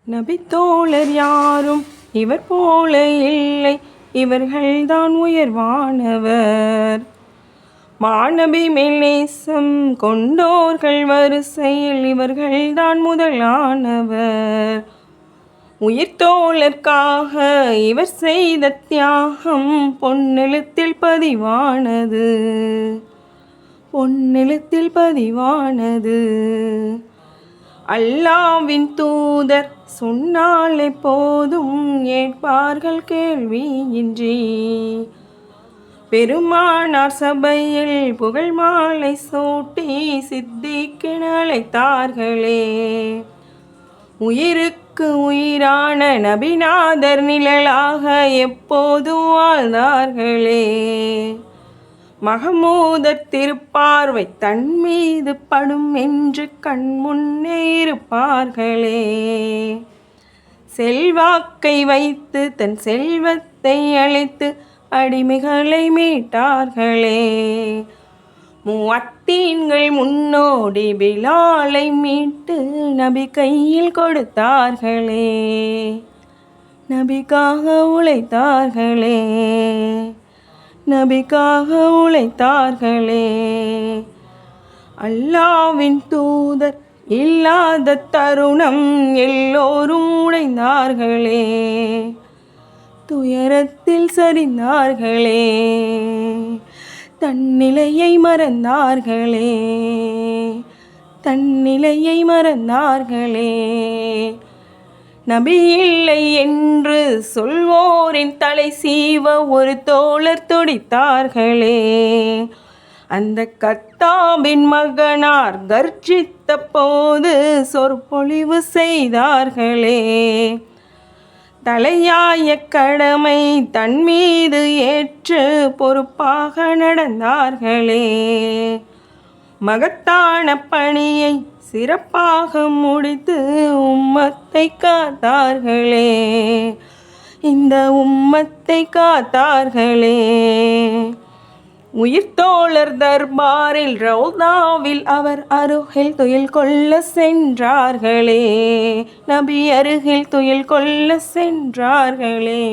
நபித்தோழர் யாரும் இவர் போல இல்லை, இவர்கள்தான் உயர்வானவர். மாநபி மேல் நேசம் கொண்டோர்கள் வரிசையில் இவர்கள்தான் முதலானவர். உயிர்த்தோழர்க்காக இவர் செய்த தியாகம் பொன்னெழுத்தில் பதிவானது, பொன்னெழுத்தில் பதிவானது. அல்லாவின் தூதர் சொன்னாலே போதும் ஏற்பார்கள் கேள்வியின்றி. பெருமானார் சபையில் புகழ் மாலை சூட்டி சித்திக்கென அழைத்தார்களே. உயிருக்கு உயிரான நபிநாதர் நிழலாக எப்போதும் வாழ்ந்தார்களே. மஹமூதர் திருப்பார்வை தன் மீது படும் என்று கண் முன்னே இருப்பார்களே. செல்வாக்கை வைத்து தன் செல்வத்தை அழைத்து அடிமைகளை மீட்டார்களே. முஅத்தீன்கள் முன்னோடி பிலாலை மீட்டு நபி கையில் கொடுத்தார்களே. நபிக்காக உழைத்தார்களே, நபிக்காக உழைத்தார்களே. அல்லாவின் தூதர் இல்லாத தருணம் எல்லோரும் உடைந்தார்களே. துயரத்தில் சரிந்தார்களே, தன்னிலையை மறந்தார்களே, தன்னிலையை மறந்தார்களே. நபி இல்லை என்று சொல்வோரின் தலை சீவ ஒரு தோழர் துடித்தார்களே. அந்த கத்தாபின் மகனார் கர்ஜித்த போது சொற்பொழிவு செய்தார்களே. தலையாய கடமை தன் மீது ஏற்று பொறுப்பாக நடந்தார்களே. மகத்தான பணியை சிறப்பாக முடித்து உம்மத்தை காத்தார்களே, இந்த உம்மத்தை காத்தார்களே. உயிர்த்தோழர் தர்பாரில் ரௌதாவில் அவர் அருகில் துயில் கொள்ள சென்றார்களே. நபி அருகில் துயில் கொள்ள சென்றார்களே.